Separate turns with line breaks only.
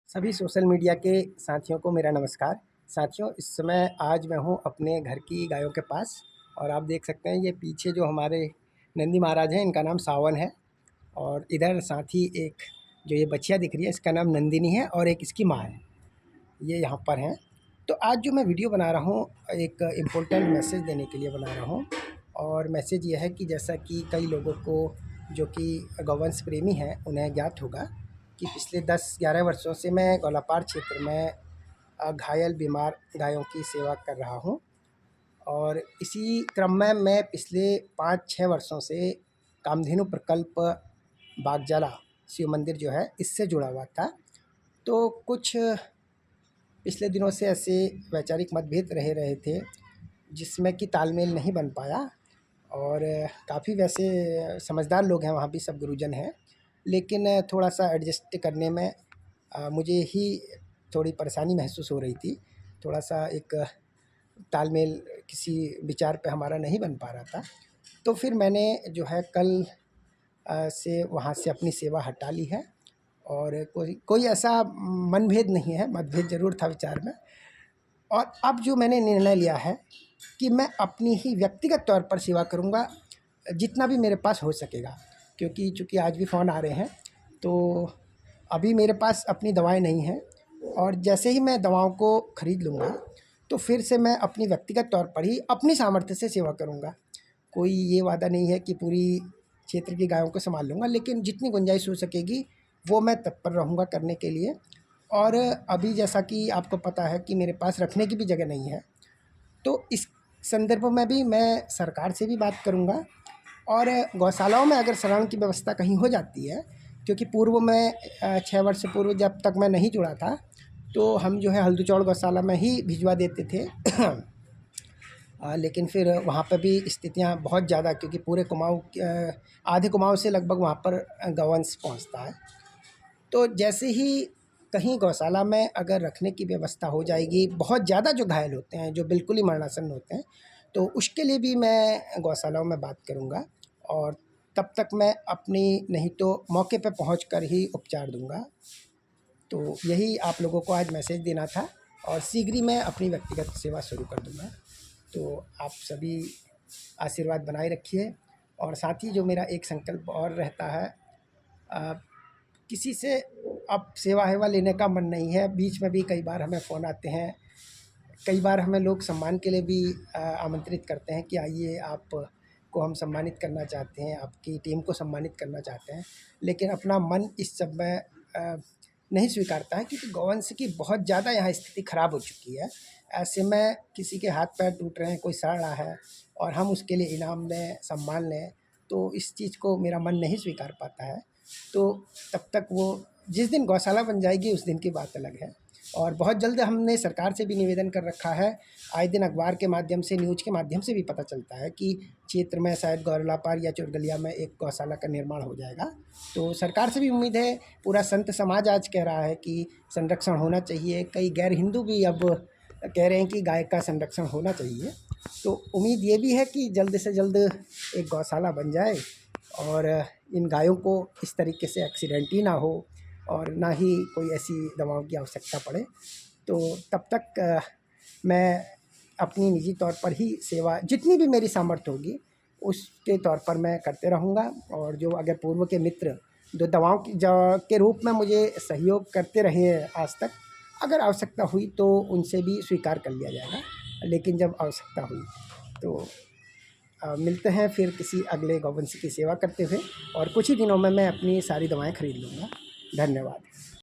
सभी social media के साथियों को मेरा नमस्कार। साथियों, इस समय आज मैं हूँ अपने घर की गायों के पास और आप देख सकते हैं ये पीछे जो हमारे नंदी महाराज हैं, इनका नाम सावन है। और इधर साथ ही एक जो ये बछिया दिख रही है, इसका नाम नंदिनी है और एक इसकी माँ है, ये यहाँ पर हैं। तो आज जो मैं वीडियो बना रहा हूँ, एक इम्पोर्टेंट मैसेज देने के लिए बना रहा हूँ। और मैसेज ये है कि जैसा कि कई लोगों को जो कि गौवंश प्रेमी हैं उन्हें ज्ञात होगा कि पिछले 10-11 वर्षों से मैं गौलापार क्षेत्र में घायल बीमार गायों की सेवा कर रहा हूँ। और इसी क्रम में मैं पिछले 5-6 वर्षों से कामधेनु प्रकल्प बागजाला शिव मंदिर जो है इससे जुड़ा हुआ था। तो कुछ पिछले दिनों से ऐसे वैचारिक मतभेद रहे थे जिसमें कि तालमेल नहीं बन पाया। और काफ़ी वैसे समझदार लोग हैं वहाँ भी, सब गुरुजन हैं, लेकिन थोड़ा सा एडजस्ट करने में मुझे ही थोड़ी परेशानी महसूस हो रही थी। थोड़ा सा एक तालमेल किसी विचार पे हमारा नहीं बन पा रहा था। तो फिर मैंने जो है कल से वहाँ से अपनी सेवा हटा ली है। और कोई ऐसा मनभेद नहीं है, मतभेद ज़रूर था विचार में। और अब जो मैंने निर्णय लिया है कि मैं अपनी ही व्यक्तिगत तौर पर सेवा करूँगा, जितना भी मेरे पास हो सकेगा। क्योंकि चूँकि आज भी फ़ोन आ रहे हैं, तो अभी मेरे पास अपनी दवाएं नहीं हैं। और जैसे ही मैं दवाओं को ख़रीद लूँगा तो फिर से मैं अपनी व्यक्तिगत तौर पर ही अपनी सामर्थ्य से सेवा करूँगा। कोई ये वादा नहीं है कि पूरी क्षेत्र की गायों को संभाल लूँगा, लेकिन जितनी गुंजाइश हो सकेगी वो मैं तत्पर रहूँगा करने के लिए। और अभी जैसा कि आपको पता है कि मेरे पास रखने की भी जगह नहीं है, तो इस संदर्भ में भी मैं सरकार से भी बात करूँगा। और गौशालाओं में अगर शरण की व्यवस्था कहीं हो जाती है, क्योंकि पूर्व में 6 वर्ष पूर्व जब तक मैं नहीं जुड़ा था तो हम जो है हल्दूचौड़ गौशाला में ही भिजवा देते थे। लेकिन फिर वहाँ पे भी स्थितियाँ बहुत ज़्यादा, क्योंकि पूरे कुमाऊँ आधे कुमाऊँ से लगभग वहाँ पर गौवंश पहुँचता है। तो जैसे ही कहीं गौशाला में अगर रखने की व्यवस्था हो जाएगी, बहुत ज़्यादा जो घायल होते हैं, जो बिल्कुल ही मरणासन्न होते हैं, तो उसके लिए भी मैं गौशालाओं में बात करूँगा। और तब तक मैं अपनी नहीं तो मौके पे पहुँच कर ही उपचार दूँगा। तो यही आप लोगों को आज मैसेज देना था और शीघ्र ही मैं अपनी व्यक्तिगत सेवा शुरू कर दूँगा। तो आप सभी आशीर्वाद बनाए रखिए। और साथ ही जो मेरा एक संकल्प और रहता है, किसी से अब सेवा लेने का मन नहीं है। बीच में भी कई बार हमें फ़ोन आते हैं, कई बार हमें लोग सम्मान के लिए भी आमंत्रित करते हैं कि आइए, आप को हम सम्मानित करना चाहते हैं, आपकी टीम को सम्मानित करना चाहते हैं। लेकिन अपना मन इस सब में नहीं स्वीकारता है, क्योंकि गौवंश की बहुत ज़्यादा यहाँ स्थिति ख़राब हो चुकी है। ऐसे में किसी के हाथ पैर टूट रहे हैं, कोई सड़ रहा है और हम उसके लिए इनाम लें, सम्मान लें, तो इस चीज़ को मेरा मन नहीं स्वीकार पाता है। तो तब तक वो जिस दिन गौशाला बन जाएगी उस दिन की बात अलग है। और बहुत जल्द हमने सरकार से भी निवेदन कर रखा है। आए दिन अखबार के माध्यम से, न्यूज़ के माध्यम से भी पता चलता है कि क्षेत्र में शायद गौलापार या चुरगलिया में एक गौशाला का निर्माण हो जाएगा। तो सरकार से भी उम्मीद है। पूरा संत समाज आज कह रहा है कि संरक्षण होना चाहिए। कई गैर हिंदू भी अब कह रहे हैं कि गाय का संरक्षण होना चाहिए। तो उम्मीद ये भी है कि जल्द से जल्द एक गौशाला बन जाए और इन गायों को इस तरीके से एक्सीडेंट ही ना हो और ना ही कोई ऐसी दवाओं की आवश्यकता पड़े। तो तब तक मैं अपनी निजी तौर पर ही सेवा जितनी भी मेरी सामर्थ्य होगी उसके तौर पर मैं करते रहूँगा। और जो अगर पूर्व के मित्र जो दवाओं की के रूप में मुझे सहयोग करते रहे हैं आज तक, अगर आवश्यकता हुई तो उनसे भी स्वीकार कर लिया जाएगा। लेकिन जब आवश्यकता हुई तो मिलते हैं फिर किसी अगले गौवंश की सेवा करते हुए। और कुछ ही दिनों में मैं अपनी सारी दवाएं खरीद लूँगा। धन्यवाद।